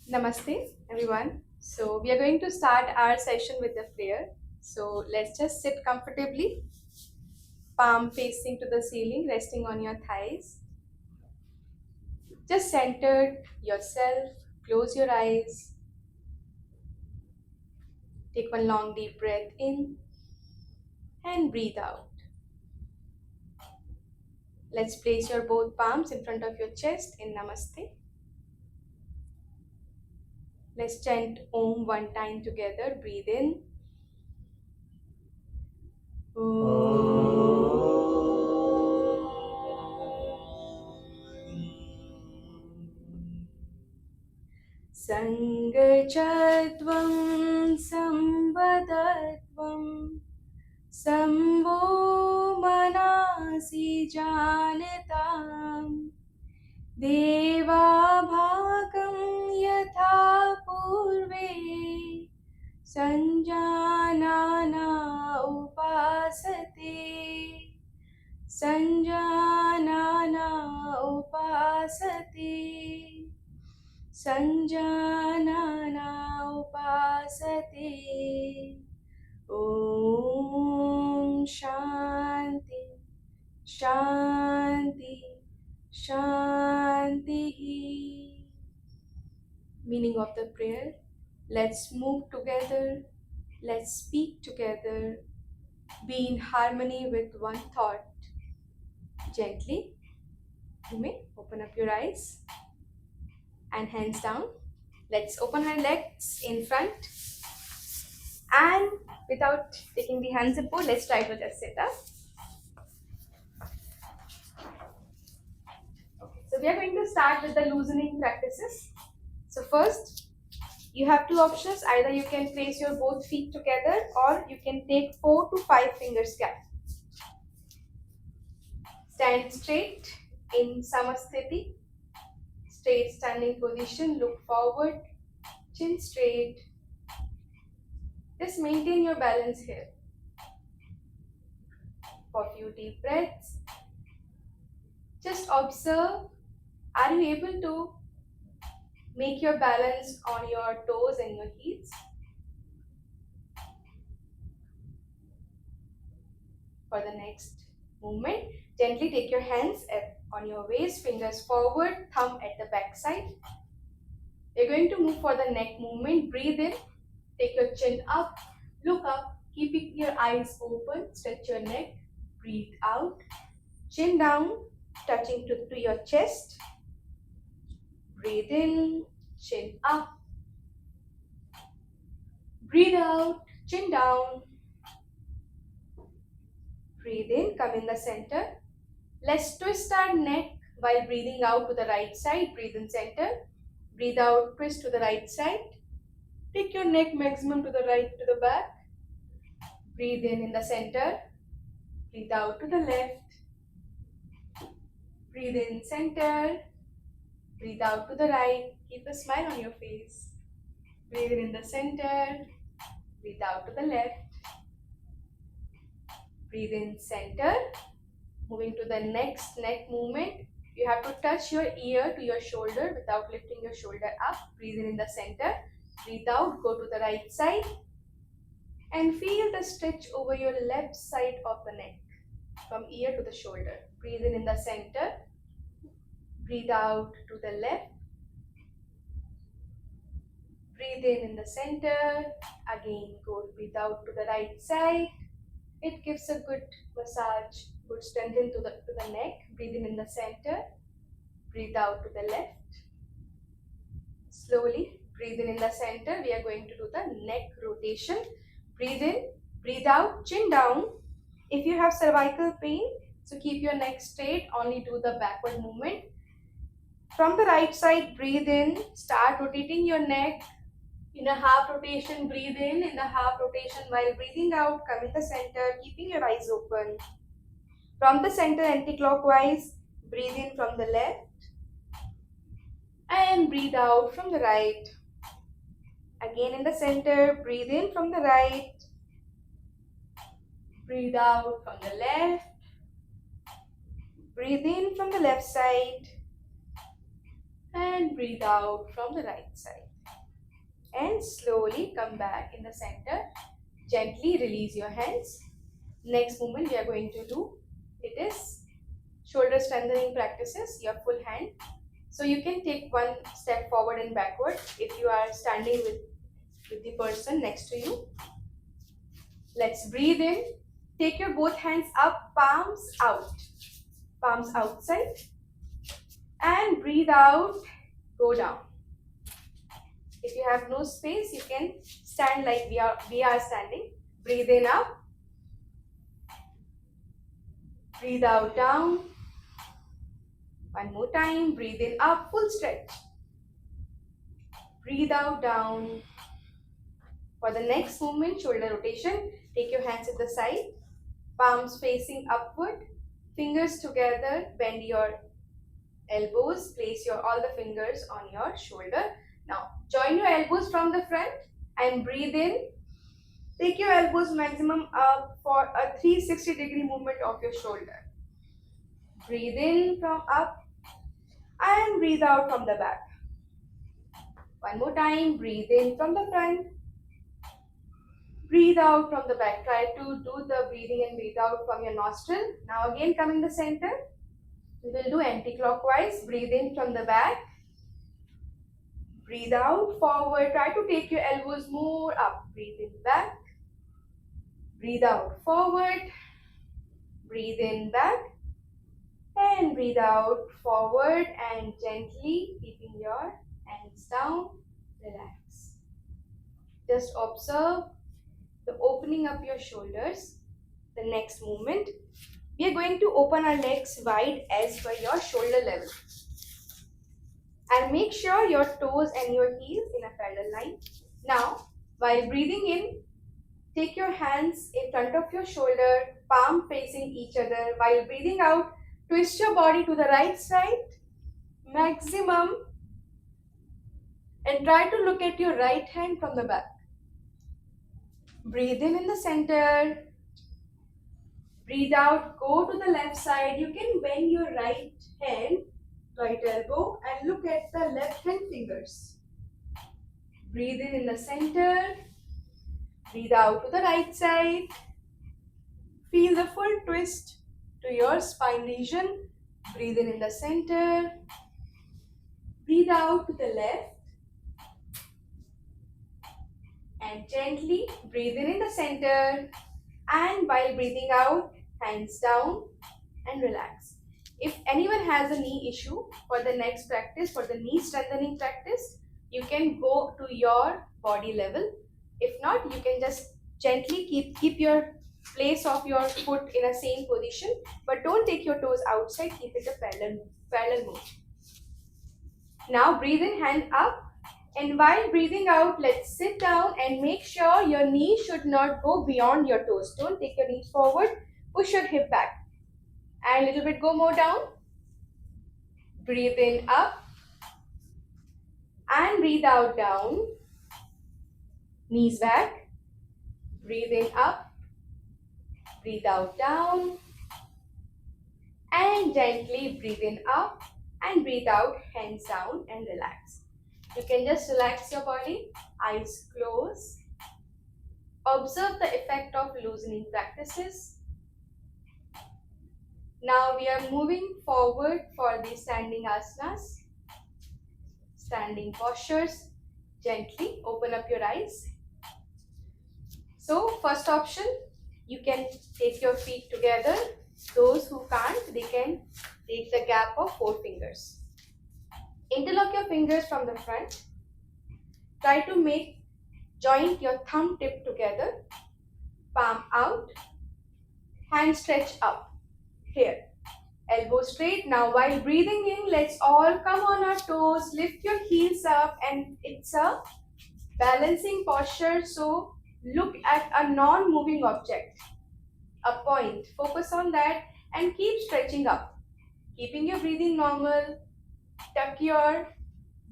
Namaste, everyone. So, we are going to start our session with a prayer. So, let's just sit comfortably, palm facing to the ceiling, resting on your thighs. Just centered yourself, close your eyes, take one long deep breath in and breathe out. Let's place your both palms in front of your chest in Namaste. Let's chant Om one time together. Breathe in. Sangachadvam samvadadvam Sambho manasi janatam Deva bhagam yatha purve Sanjanana upasate Sanjanana upasate Sanjanana upasate Om Shanti Shanti Shanti. Meaning of the prayer: let's move together, let's speak together, be in harmony with one thought. Gently, you may open up your eyes and hands down. Let's open our legs in front and without taking the hands in both, let's try to just sit up. So we are going to start with the loosening practices. So first, you have two options. Either you can place your both feet together or you can take 4 to 5 fingers gap. Stand straight in Samasthiti. Straight standing position. Look forward. Chin straight. Just maintain your balance here. For a few deep breaths. Just observe. Are you able to make your balance on your toes and your heels? For the next movement, gently take your hands on your waist, fingers forward, thumb at the back side. You're going to move for the neck movement. Breathe in, take your chin up, look up, keeping your eyes open, stretch your neck. Breathe out, chin down, touching to your chest. Breathe in, chin up. Breathe out, chin down. Breathe in, come in the center. Let's twist our neck while breathing out to the right side. Breathe in center. Breathe out, twist to the right side. Take your neck maximum to the right to the back. Breathe in the center. Breathe out to the left. Breathe in center. Breathe out to the right. Keep a smile on your face. Breathe in the center. Breathe out to the left. Breathe in center. Moving to the next neck movement. You have to touch your ear to your shoulder without lifting your shoulder up. Breathe in the center. Breathe out. Go to the right side. And feel the stretch over your left side of the neck. From ear to the shoulder. Breathe in the center. Breathe out to the left. Breathe in the center. Again, breathe out to the right side. It gives a good massage, good strengthening to the neck. Breathe in the center. Breathe out to the left. Slowly, breathe in the center. We are going to do the neck rotation. Breathe in, breathe out, chin down. If you have cervical pain, so keep your neck straight, only do the backward movement. From the right side, breathe in, start rotating your neck. In a half rotation, breathe in the half rotation. While breathing out, come in the center, keeping your eyes open. From the center, anti-clockwise, breathe in from the left and breathe out from the right. Again in the center, breathe in from the right, breathe out from the left, breathe in from the left side and breathe out from the right side. and slowly come back in the center. Gently release your hands. Next movement we are going to do, it is shoulder strengthening practices, your full hand. So you can take one step forward and backward if you are standing with the person next to you. Let's breathe in. Take your both hands up, palms out. Palms outside. And breathe out, go down. If you have no space, you can stand like we are standing. Breathe in up. Breathe out, down. One more time. Breathe in up, full stretch. Breathe out, down. For the next movement, shoulder rotation, take your hands at the side. Palms facing upward. Fingers together. Bend your elbows. Place all the fingers on your shoulder. Now, join your elbows from the front and breathe in. Take your elbows maximum up for a 360-degree movement of your shoulder. Breathe in from up and breathe out from the back. One more time, breathe in from the front. Breathe out from the back. Try to do the breathing and breathe out from your nostril. Now again, come in the center. We will do anti-clockwise. Breathe in from the back. Breathe out forward. Try to take your elbows more up. Breathe in back. Breathe out forward. Breathe in back. And breathe out forward and gently keeping your hands down. Relax. Just observe the opening up your shoulders. The next movement, we are going to open our legs wide as per your shoulder level. And make sure your toes and your heels in a parallel line. Now, while breathing in, take your hands in front of your shoulder, palm facing each other. While breathing out, twist your body to the right side, maximum, and try to look at your right hand from the back. Breathe in the center. Breathe out, go to the left side. You can bend your right hand, right elbow, and look at the left hand fingers. Breathe in the center. Breathe out to the right side. Feel the full twist to your spine region. Breathe in the center. Breathe out to the left. And gently breathe in the center. And while breathing out, hands down and relax. If anyone has a knee issue, for the next practice, for the knee strengthening practice, you can go to your body level. If not, you can just gently keep your place of your foot in a same position, but don't take your toes outside. Keep it a parallel move. Now breathe in, hand up, and while breathing out, let's sit down and make sure your knee should not go beyond your toes. Don't take your knees forward. Push your hip back, and a little bit go more down. Breathe in up and breathe out down. Knees back. Breathe in up. Breathe out down. And gently breathe in up and breathe out, hands down, and relax. You can just relax your body, eyes closed. Observe the effect of loosening practices. Now we are moving forward for the standing asanas. Standing postures. Gently open up your eyes. So first option, you can take your feet together. Those who can't, they can take the gap of 4 fingers. Interlock your fingers from the front. Try to joint your thumb tip together. Palm out. Hand stretch up. Here. Elbow straight. Now while breathing in, let's all come on our toes. Lift your heels up, and it's a balancing posture. So look at a non-moving object. A point. Focus on that and keep stretching up. Keeping your breathing normal. Tuck your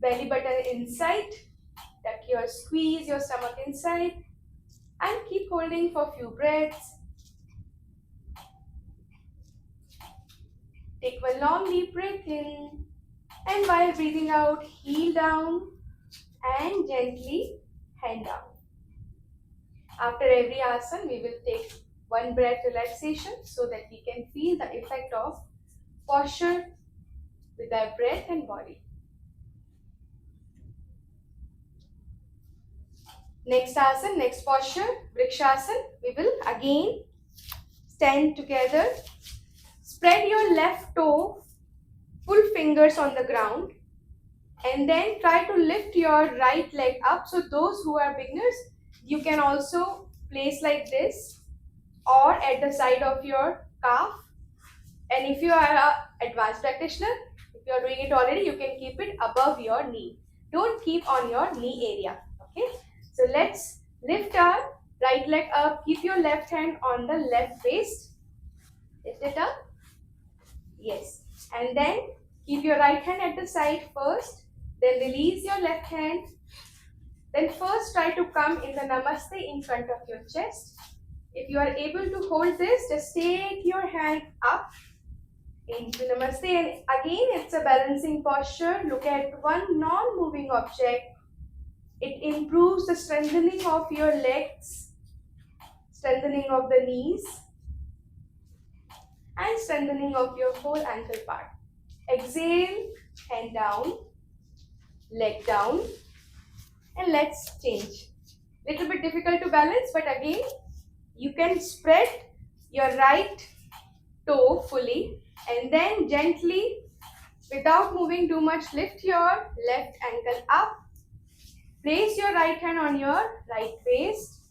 belly button inside. Squeeze your stomach inside. And keep holding for a few breaths. Take one long deep breath in. And while breathing out, heel down and gently hand down. After every asana, we will take one breath relaxation so that we can feel the effect of posture with our breath and body. Next asana, next posture, Vrikshasana. We will again stand together. Spread your left toe, full fingers on the ground, and then try to lift your right leg up. So those who are beginners, you can also place like this or at the side of your calf. And if you are an advanced practitioner, if you are doing it already, you can keep it above your knee. Don't keep on your knee area. Okay. So let's lift our right leg up. Keep your left hand on the left waist. Lift it up. Yes. And then keep your right hand at the side first. Then release your left hand. Then first try to come in the Namaste in front of your chest. If you are able to hold this, just take your hand up into Namaste. And again, it's a balancing posture. Look at one non-moving object. It improves the strengthening of your legs, strengthening of the knees, and strengthening of your whole ankle part. Exhale, hand down, leg down, and let's change. Little bit difficult to balance, but again, you can spread your right toe fully and then gently, without moving too much, lift your left ankle up. Place your right hand on your right waist.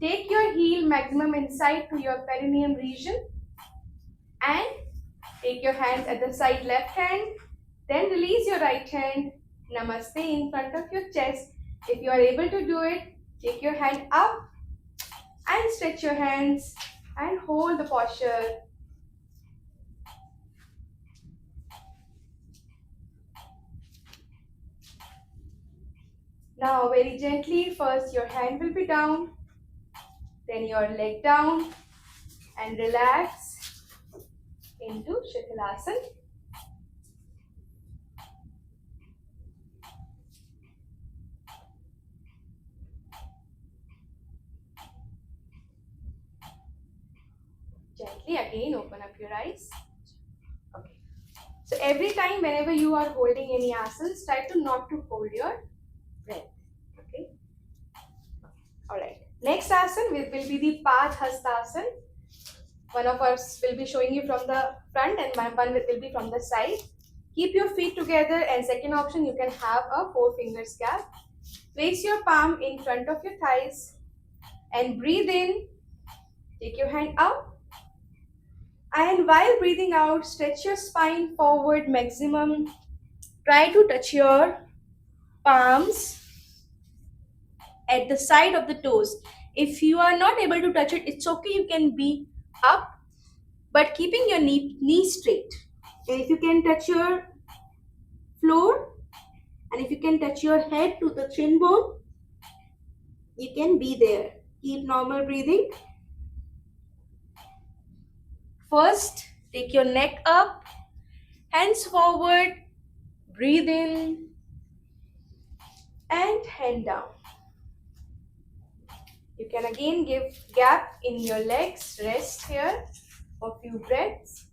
Take your heel maximum inside to your perineum region and take your hands at the side left hand. Then release your right hand. Namaste in front of your chest. If you are able to do it, take your hand up and stretch your hands and hold the posture. Now very gently, first your hand will be down, then your leg down and relax into Shithalasana. Gently again open up your eyes. Okay. So every time whenever you are holding any asanas, try to not to hold your breath. Okay. Alright. Next asana will be the Padhastasana. One of us will be showing you from the front and one will be from the side. Keep your feet together, and second option, you can have a 4 fingers gap. Place your palm in front of your thighs and breathe in. Take your hand up. And while breathing out, stretch your spine forward maximum. Try to touch your palms at the side of the toes. If you are not able to touch it, it's okay. You can be up, but keeping your knee straight. And if you can touch your floor, and if you can touch your head to the chin bone, you can be there. Keep normal breathing. First, take your neck up, hands forward, breathe in, and hand down. You can again give gap in your legs, rest here for a few breaths.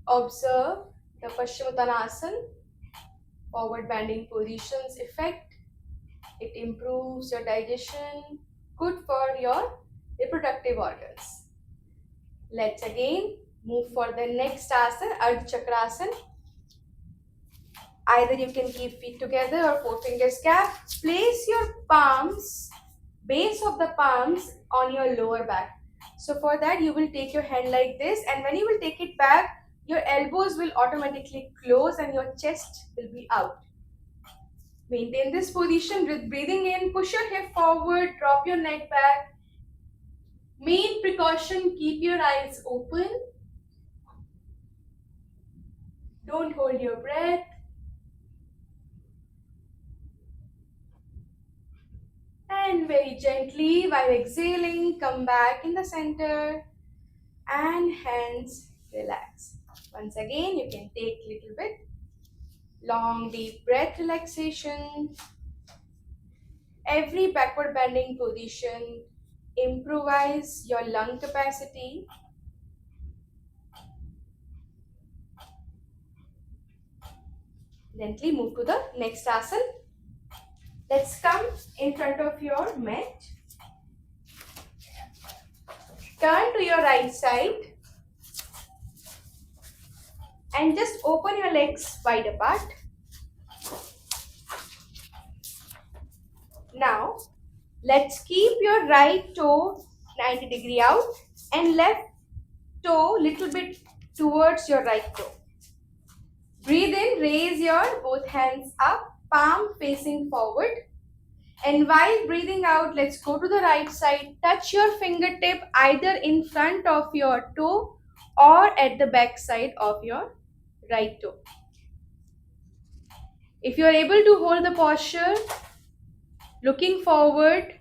Observe the Paschimottanasana, forward bending positions effect. It improves your digestion, good for your reproductive organs. Let's again move for the next asana, Ardha Chakrasana. Either you can keep feet together or 4 fingers gap. Place your palms, base of the palms on your lower back. So for that, you will take your hand like this, and when you will take it back, your elbows will automatically close and your chest will be out. Maintain this position with breathing in. Push your hip forward, drop your neck back. Main precaution, keep your eyes open. Don't hold your breath. And very gently, while exhaling, come back in the center and hands relax. Once again, you can take little bit long deep breath relaxation. every backward bending position, improvise your lung capacity. Gently move to the next asana. Let's come in front of your mat. Turn to your right side and just open your legs wide apart. Now, let's keep your right toe 90-degree out and left toe little bit towards your right toe. Breathe in, raise your both hands up, palm facing forward. And while breathing out, let's go to the right side. Touch your fingertip either in front of your toe or at the back side of your right toe. If you are able to hold the posture, looking forward,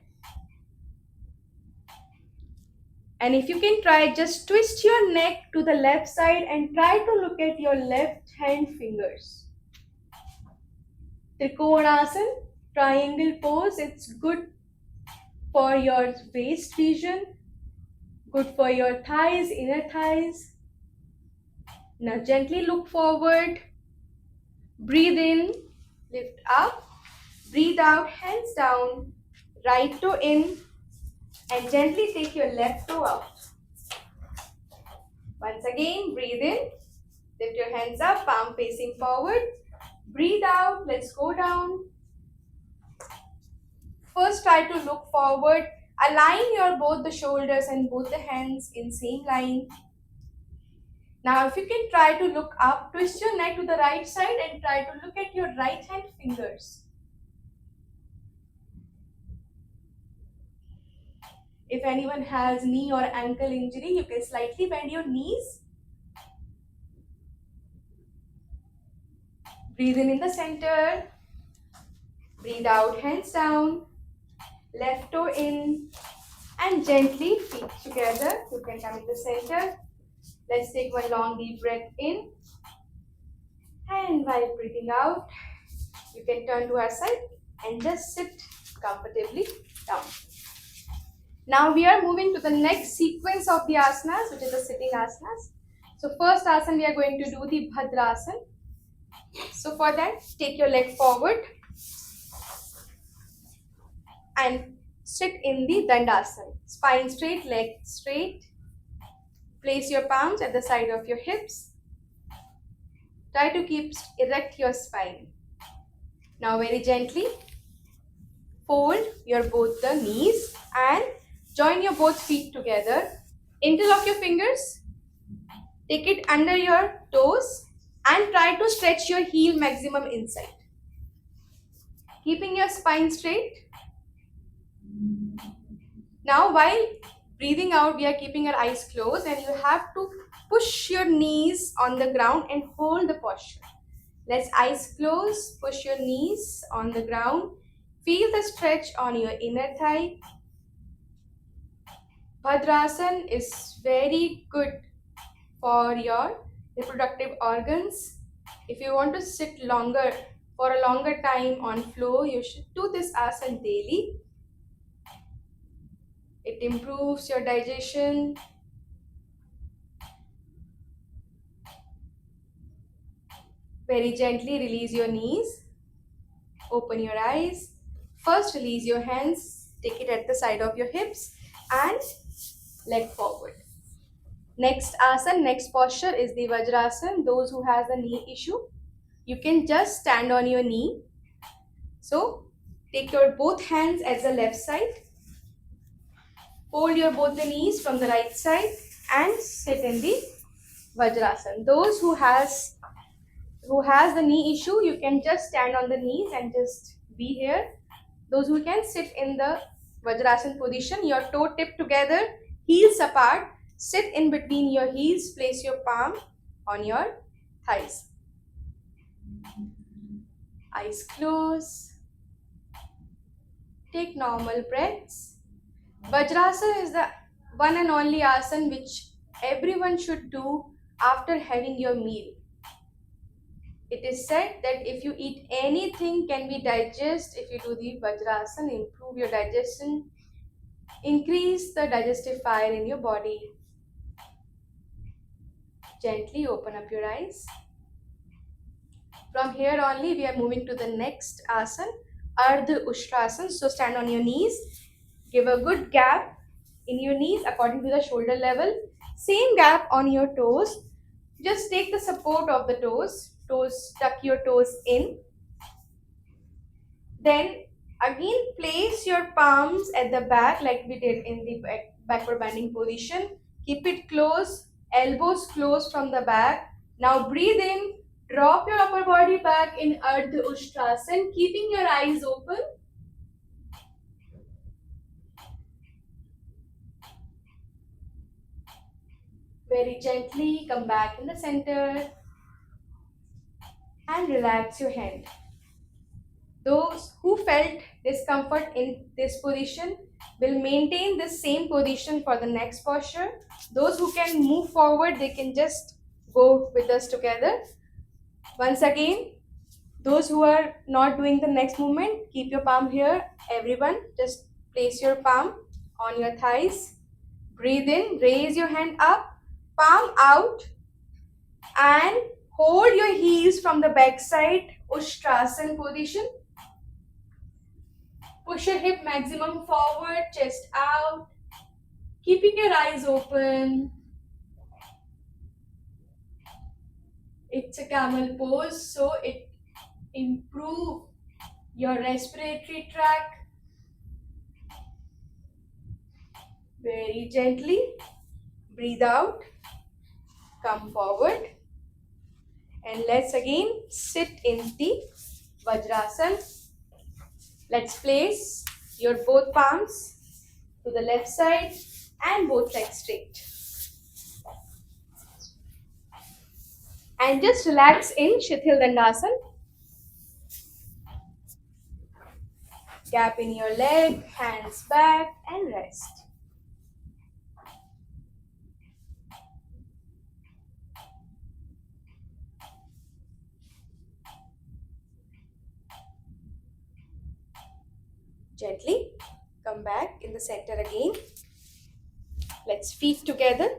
and if you can try, just twist your neck to the left side and try to look at your left hand fingers. Trikonasana, triangle pose, it's good for your waist region, good for your thighs, inner thighs. Now gently look forward, breathe in, lift up, breathe out, hands down, right toe in, and gently take your left toe out. Once again, breathe in, lift your hands up, palm facing forward, breathe out, let's go down. First try to look forward, align your both the shoulders and both the hands in same line. Now if you can try to look up, twist your neck to the right side and try to look at your right hand fingers. If anyone has knee or ankle injury, you can slightly bend your knees. Breathe in the center. Breathe out, hands down. Left toe in. And gently feet together. You can come in the center. Let's take one long deep breath in. And while breathing out, you can turn to our side and just sit comfortably down. Now we are moving to the next sequence of the asanas, which is the sitting asanas. So first asana we are going to do the Bhadrasana. So for that, take your leg forward and sit in the Dandasana. Spine straight, leg straight. Place your palms at the side of your hips. Try to keep erect your spine. Now very gently fold your both the knees and join your both feet together. Interlock your fingers. Take it under your toes and try to stretch your heel maximum inside. Keeping your spine straight. Now while breathing out, we are keeping our eyes closed and you have to push your knees on the ground and hold the posture. Let's eyes closed, push your knees on the ground. Feel the stretch on your inner thigh. Bhadrasana is very good for your reproductive organs. If you want to sit longer, for a longer time on floor, you should do this asana daily. It improves your digestion. Very gently release your knees. Open your eyes. First release your hands. Take it at the side of your hips and leg forward. Next asana, next posture is the Vajrasana. Those who has a knee issue, you can just stand on your knee. So take your both hands at the left side. Fold your both the knees from the right side and sit in the Vajrasana. Those who has the knee issue, you can just stand on the knees and just be here. Those who can sit in the Vajrasana position, your toe tip together, heels apart, sit in between your heels, place your palm on your thighs. Eyes closed. Take normal breaths. Vajrasana is the one and only asana which everyone should do after having your meal. It is said that if you eat anything can be digest if you do the Vajrasana, improve your digestion, increase the digestive fire in your body. Gently open up your eyes. From here only we are moving to the next asana, Ardha Ustrasana. So stand on your knees, give a good gap in your knees according to the shoulder level, same gap on your toes. Just take the support of the toes, tuck your toes in. Then again place your palms at the back like we did in the backward bending position. Keep it close, elbows close from the back. Now breathe in, drop your upper body back in Ardha Ustrasana, keeping your eyes open. Very gently come back in the center and relax your hand. Those who felt discomfort in this position will maintain the same position for the next posture. Those who can move forward, they can just go with us together. Once again, those who are not doing the next movement, keep your palm here. Everyone, just place your palm on your thighs. Breathe in, raise your hand up, palm out, and hold your heels from the back side, Ustrasana position. Push your hip maximum forward, chest out, keeping your eyes open. It's a camel pose, so it improves your respiratory tract. Very gently, breathe out, come forward, and let's again sit in the Vajrasana. Let's place your both palms to the left side and both legs straight. And just relax in Shithil Dandasana. Gap in your leg, hands back, and rest. Gently come back in the center again. Let's feet together.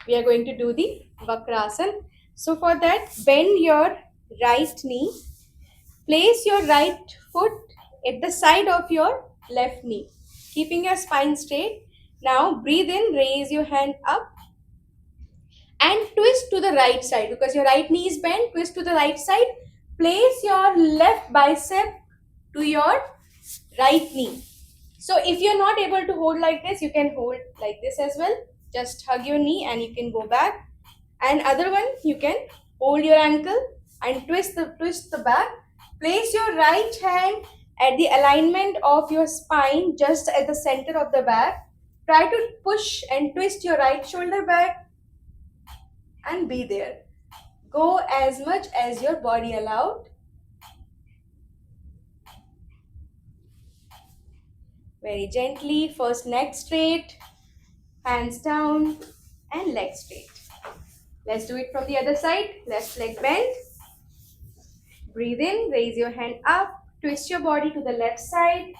We are going to do the Vakrasana. So for that, bend your right knee. Place your right foot at the side of your left knee, keeping your spine straight. Now breathe in, raise your hand up and twist to the right side because your right knee is bent. Twist to the right side. Place your left bicep to your right knee. So if you're not able to hold like this, you can hold like this as well. Just hug your knee and you can go back. And other one, you can hold your ankle and twist the back. Place your right hand at the alignment of your spine, just at the center of the back. Try to push and twist your right shoulder back and be there. Go as much as your body allowed. Very gently, first neck straight, hands down and leg straight. Let's do it from the other side. Left leg bent. Breathe in, raise your hand up, twist your body to the left side,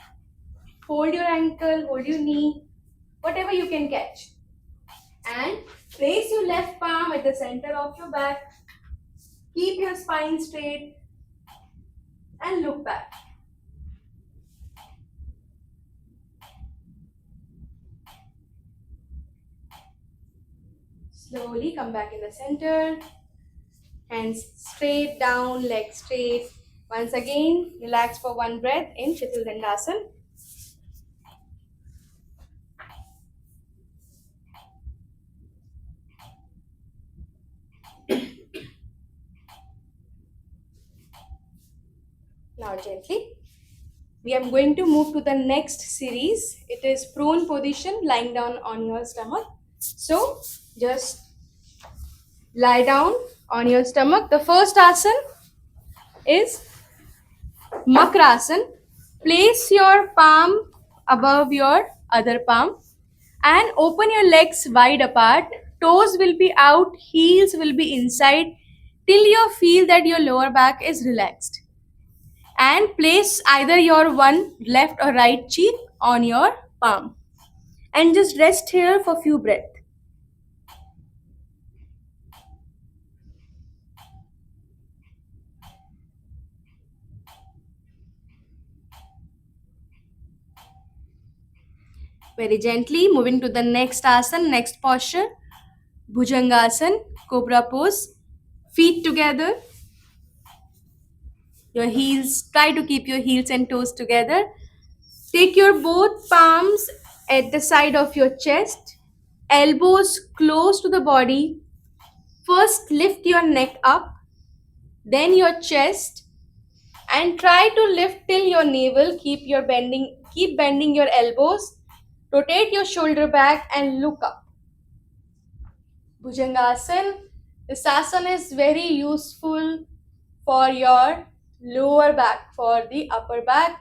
hold your ankle, hold your knee, whatever you can catch. And place your left palm at the center of your back. Keep your spine straight and look back. Slowly come back in the center. Hands straight down, legs straight. Once again, relax for one breath in Shithil Dandasana. Now gently, we are going to move to the next series. It is prone position, lying down on your stomach. So just lie down on your stomach. The first asana is Makrasana. Place your palm above your other palm and open your legs wide apart. Toes will be out, heels will be inside. till you feel that your lower back is relaxed. And place either your one left or right cheek on your palm. And just rest here for few breaths. Very gently moving to the next asana, next posture. Bhujangasana, cobra pose. Feet together. Your heels, try to keep your heels and toes together. Take your both palms at the side of your chest. Elbows close to the body. First lift your neck up, then your chest, and try to lift till your navel. Keep bending your elbows. Rotate your shoulder back and look up. Bhujangasana. This asana is very useful for your lower back, for the upper back,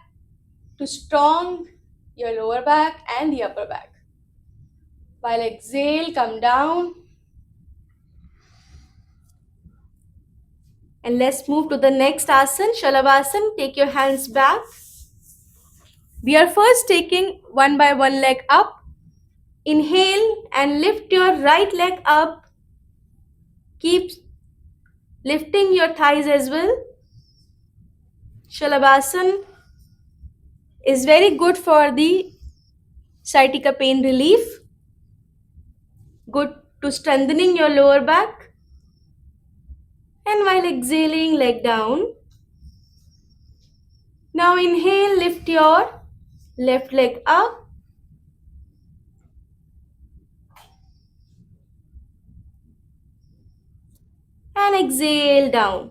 to strong your lower back and the upper back. While exhale, come down. And let's move to the next asana, Shalavasana. Take your hands back. We are first taking one by one leg up. Inhale and lift your right leg up. Keep lifting your thighs as well. Shalavasana is very good for the sciatica pain relief. Good to strengthening your lower back. And while exhaling, leg down. Now inhale, lift your left leg up. And exhale down.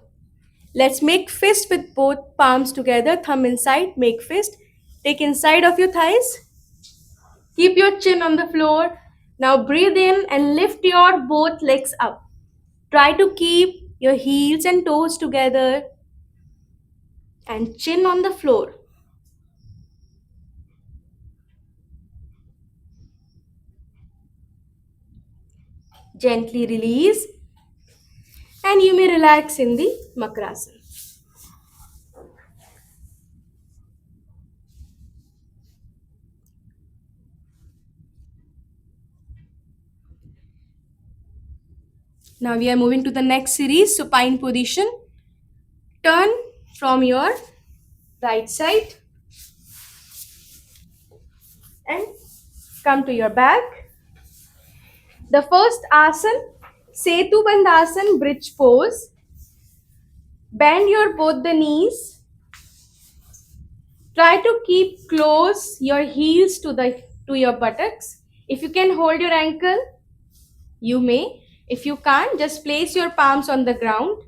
Let's make fist with both palms together, thumb inside, make fist. Take inside of your thighs. Keep your chin on the floor. Now breathe in and lift your both legs up. Try to keep your heels and toes together and chin on the floor. Gently release and you may relax in the Makrasana. Now we are moving to the next series, supine position. Turn from your right side and come to your back. The first asana, Setu Bandhasana, bridge pose. Bend your both the knees. Try to keep close your heels to your buttocks. If you can hold your ankle, you may. If you can't, just place your palms on the ground.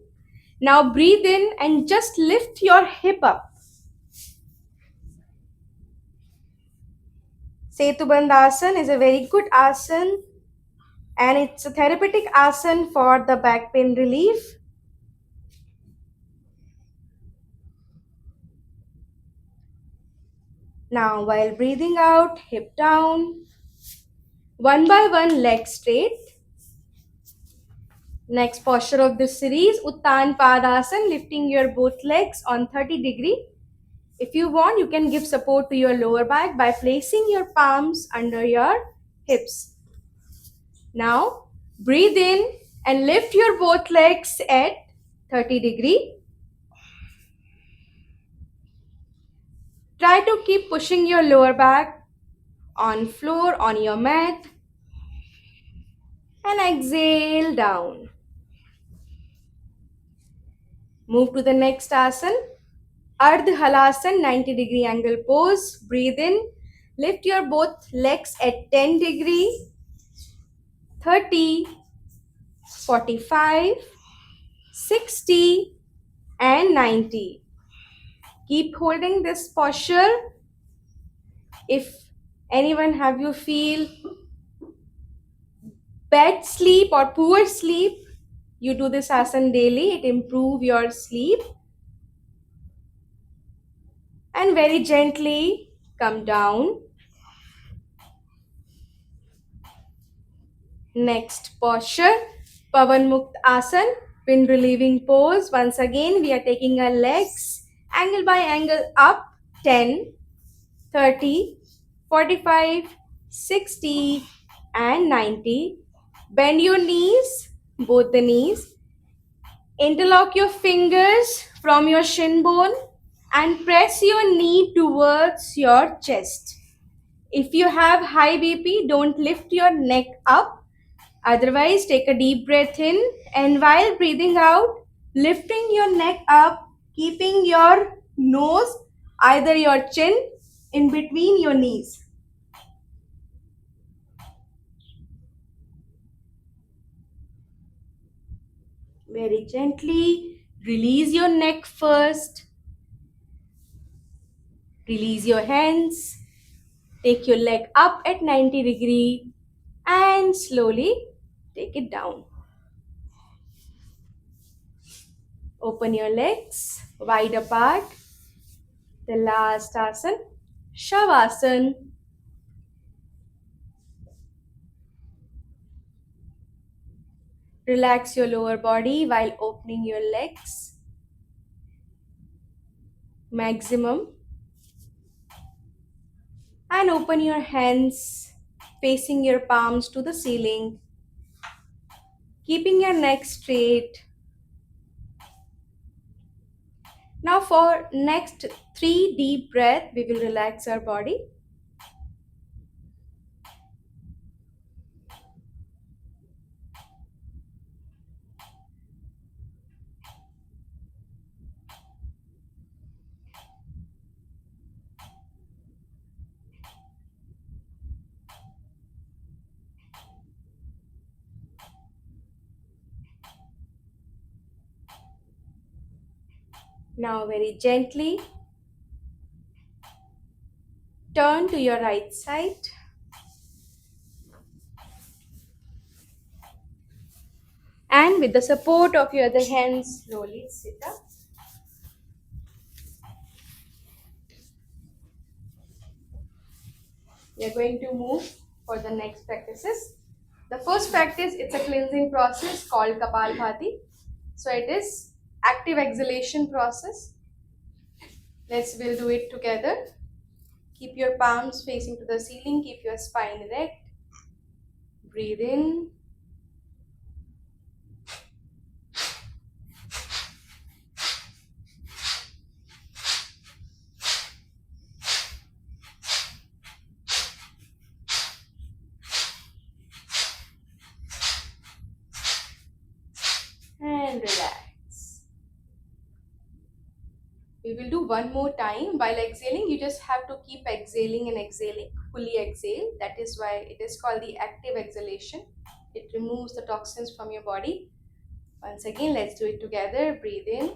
Now breathe in and just lift your hip up. Setu Bandhasana is a very good asana and it's a therapeutic asana for the back pain relief. Now while breathing out, hip down. One by one, leg straight. Next posture of this series, Uttan Padasana, lifting your both legs on 30°. If you want, you can give support to your lower back by placing your palms under your hips. Now, breathe in and lift your both legs at 30°. Try to keep pushing your lower back on floor, on your mat. And exhale down. Move to the next asana, Ardha Halasana, 90° angle pose. Breathe in, lift your both legs at 10°, 30, 45, 60 and 90. Keep holding this posture. If anyone have you feel bad sleep or poor sleep, you do this asana daily, it improve your sleep. And very gently come down. Next posture, Pavan Mukta Asana, Pin relieving pose. Once again, we are taking our legs angle by angle up 10, 30, 45, 60 and 90. Bend your knees, both the knees. Interlock your fingers from your shin bone and press your knee towards your chest. If you have high BP, don't lift your neck up. Otherwise, take a deep breath in, and while breathing out, lifting your neck up, keeping your nose, either your chin, in between your knees. Very gently, release your neck first. Release your hands. Take your leg up at 90-degree and slowly take it down. Open your legs wide apart. The last asana, Shavasana. Relax your lower body while opening your legs maximum. And open your hands facing your palms to the ceiling. Keeping your neck straight. Now for next 3 deep breaths, we will relax our body. Now very gently turn to your right side. And with the support of your other hands, slowly sit up. We are going to move for the next practices. The first practice, it's a cleansing process called Kapalbhati. So it is active exhalation process. We'll do it together. Keep your palms facing to the ceiling. Keep your spine erect. Breathe in. And relax. We will do one more time. While exhaling, you just have to keep exhaling and exhaling. Fully exhale. That is why it is called the active exhalation. It removes the toxins from your body. Once again, let's do it together. Breathe in.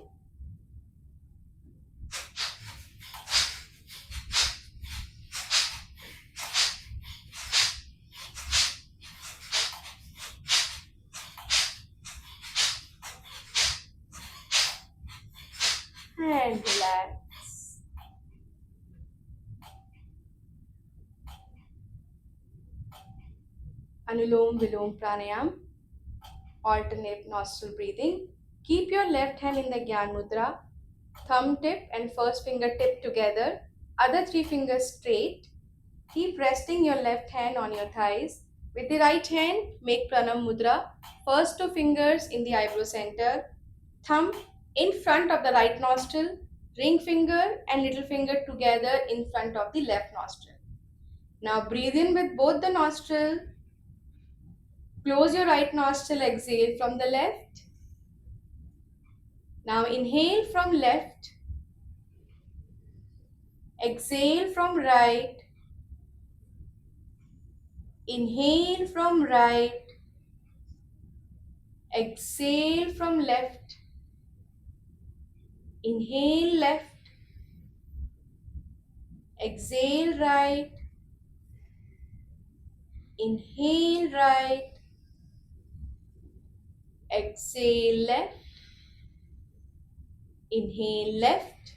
And relax. Anulom Vilom Pranayam. Alternate nostril breathing. Keep your left hand in the Gyan Mudra. Thumb tip and first finger tip together. Other 3 fingers straight. Keep resting your left hand on your thighs. With the right hand, make Pranam Mudra. First 2 fingers in the eyebrow center. Thumb in front of the right nostril. Ring finger and little finger together in front of the left nostril. Now breathe in with both the nostrils. Close your right nostril, exhale from the left. Now inhale from left. Exhale from right. Inhale from right. Exhale from left. Inhale left. Exhale right. Inhale right. Exhale left. Inhale left.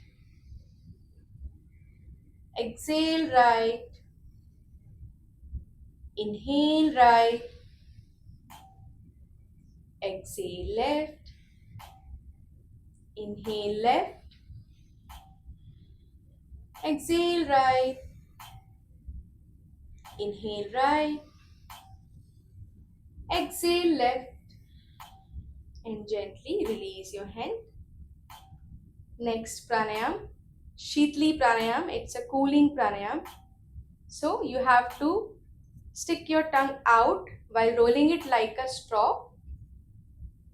Exhale right. Inhale right. Exhale left. Inhale left. Exhale right. Inhale right. Exhale left. And gently release your hand. Next pranayam, Shitli pranayam. It's a cooling pranayam. So you have to stick your tongue out while rolling it like a straw.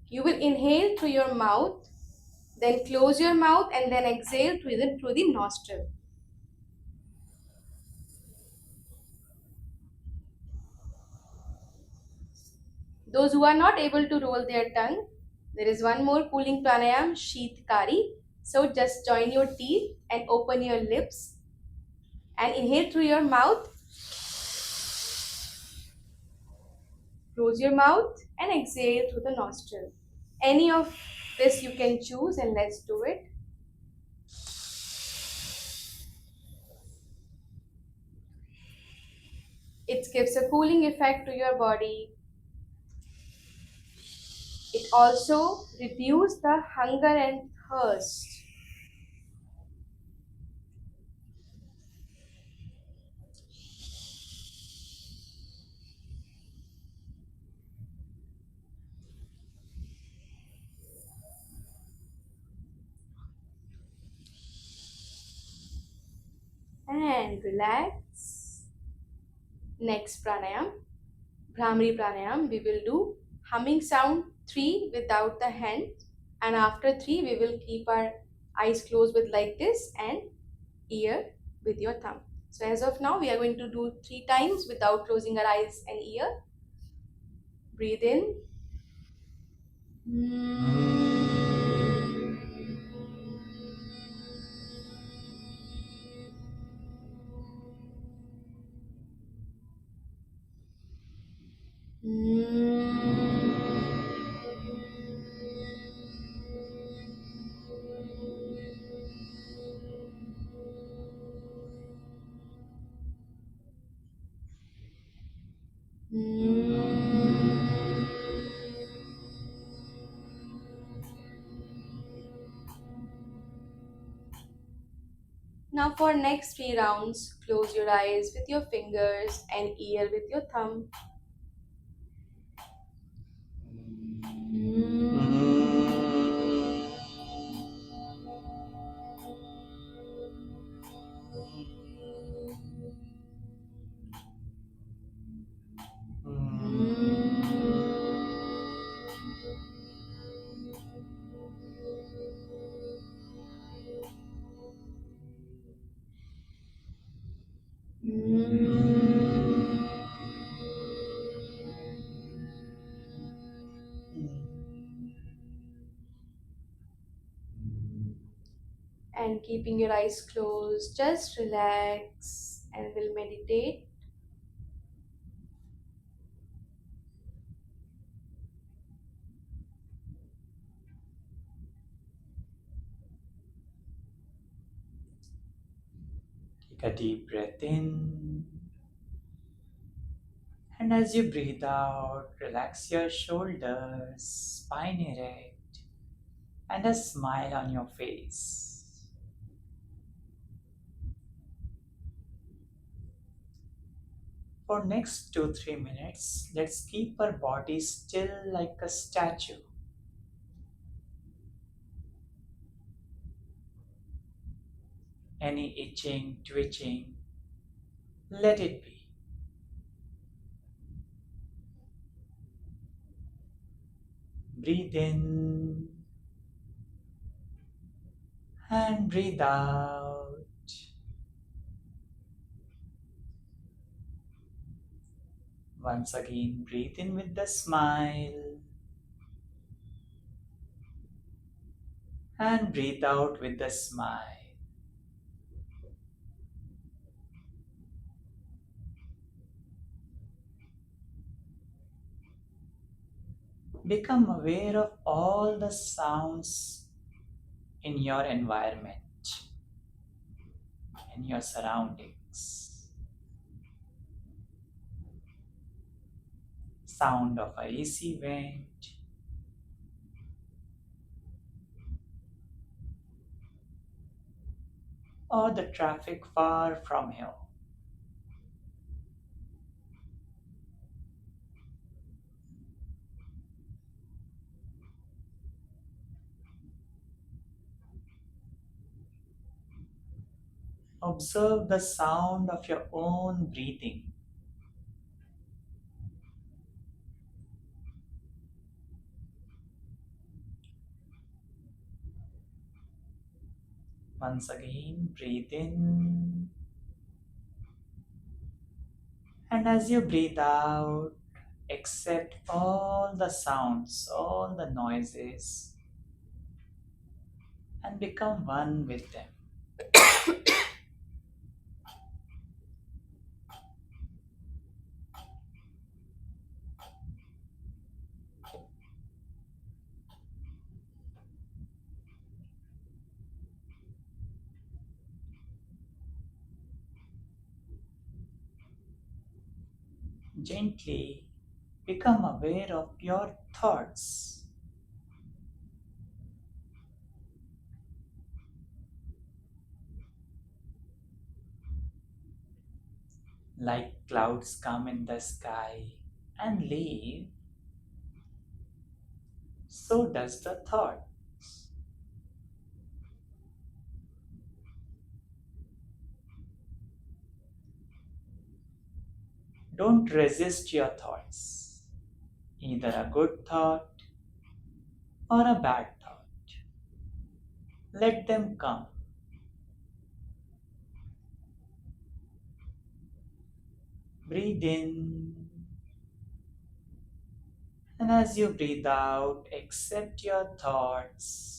You will inhale through your mouth, then close your mouth and then exhale through the nostril. Those who are not able to roll their tongue, there is one more cooling pranayam, Sheetkari. So just join your teeth and open your lips and inhale through your mouth. Close your mouth and exhale through the nostril. Any of this you can choose and let's do it. It gives a cooling effect to your body. It also reduces the hunger and thirst. And relax. Next pranayam, Bhramari pranayam. We will do humming sound 3 without the hand, and after 3 we will keep our eyes closed with like this and ear with your thumb. So as of now we are going to do 3 times without closing our eyes and ear. Breathe in. Now for next 3 rounds, close your eyes with your fingers and ear with your thumb. And keeping your eyes closed, just relax and we'll meditate. Take a deep breath in. And as you breathe out, relax your shoulders, spine erect, and a smile on your face. For next 2-3 minutes, let's keep our body still like a statue. Any itching, twitching, let it be. Breathe in and breathe out. Once again, breathe in with the smile and breathe out with the smile. Become aware of all the sounds in your environment, in your surroundings. Sound of a AC vent, or the traffic far from here. Observe the sound of your own breathing. Once again, breathe in, and as you breathe out, accept all the sounds, all the noises, and become one with them. Gently become aware of your thoughts. Like clouds come in the sky and leave, so does the thought. Don't resist your thoughts, either a good thought or a bad thought. Let them come. Breathe in, and as you breathe out, accept your thoughts.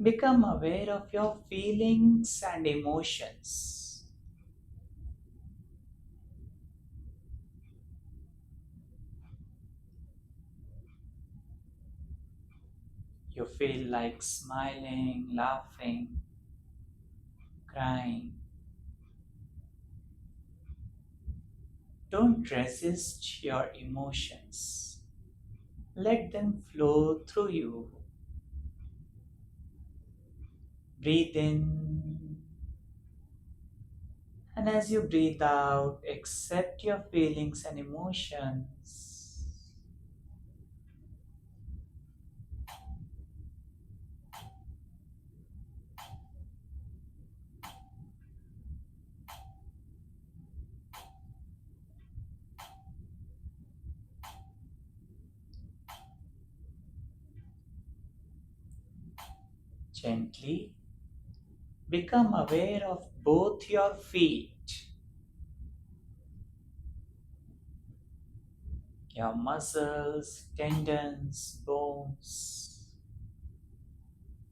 Become aware of your feelings and emotions. You feel like smiling, laughing, crying. Don't resist your emotions. Let them flow through you. Breathe in, and as you breathe out, accept your feelings and emotions. Gently become aware of both your feet, your muscles, tendons, bones,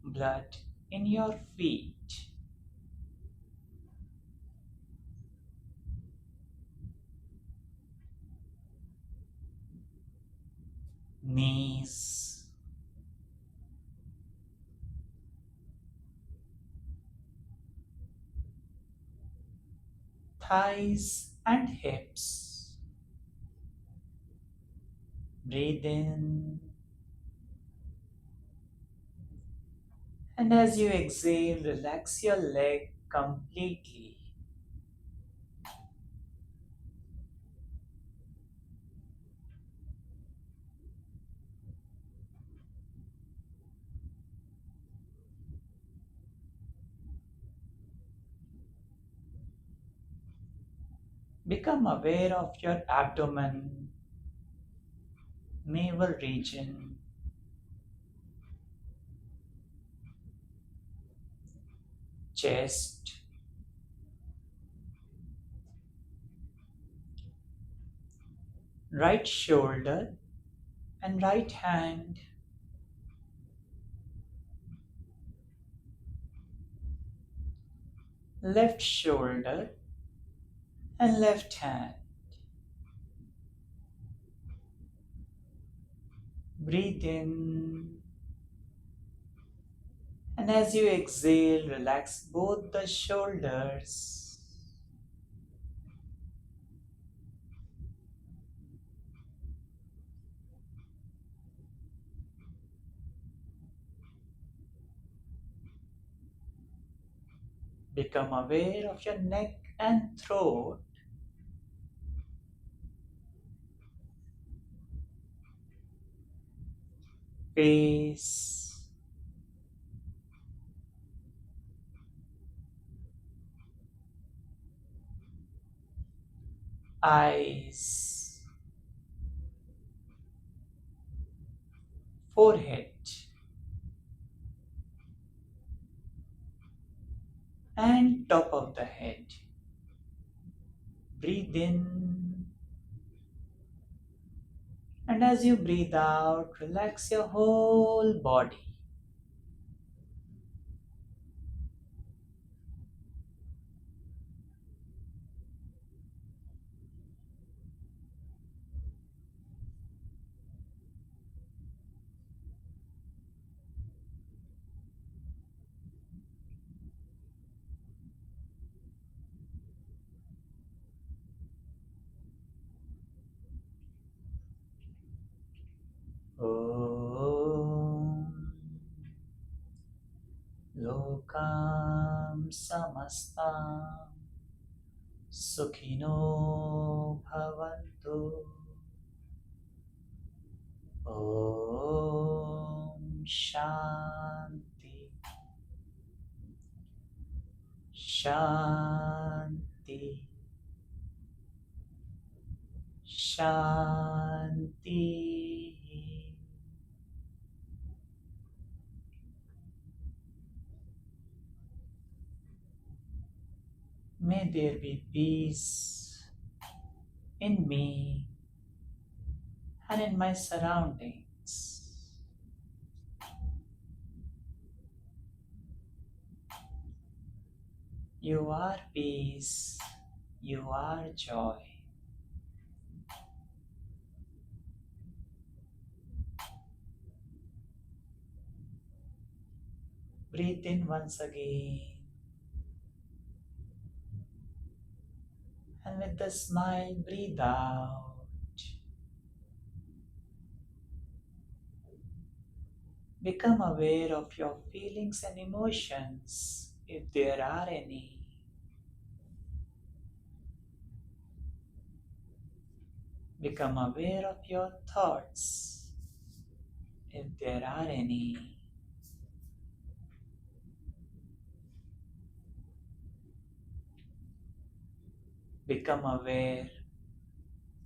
blood in your feet, knees, thighs, and hips. Breathe in, and as you exhale, relax your leg completely. Become aware of your abdomen, navel region, chest, right shoulder, and right hand, left shoulder, and left hand. Breathe in, and And as you exhale, relax both the shoulders. Become aware of your neck and throat. Face, eyes, forehead, and top of the head. Breathe in, and as you breathe out, relax your whole body. Om Lokam Samastam Sukhino Bhavantu. Om Shanti Shanti Shanti. May there be peace in me and in my surroundings. You are peace, you are joy. Breathe in once again, and with the smile, breathe out. Become aware of your feelings and emotions, if there are any. Become aware of your thoughts, if there are any. Become aware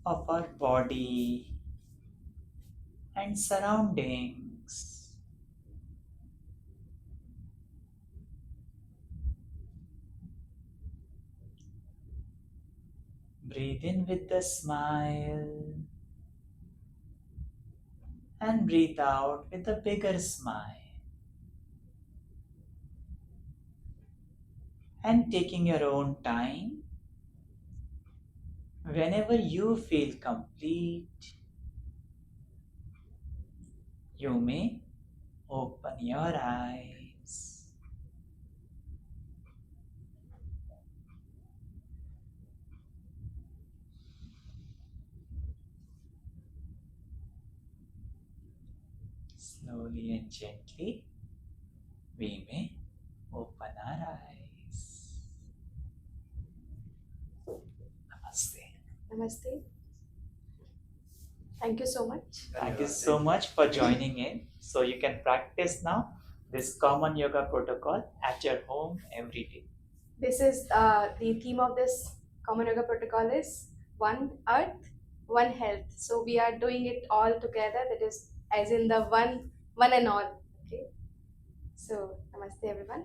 of our body and surroundings. Breathe in with a smile and breathe out with a bigger smile. And taking your own time, whenever you feel complete, you may open your eyes. Slowly and gently, we may open our eyes. Namaste. Namaste. Thank you so much. Thank you so much for joining in. So you can practice now this common yoga protocol at your home every day. This is the theme of this Common Yoga protocol is One Earth, One Health. So we are doing it all together. That is, as in the one and all. Okay. So namaste, everyone.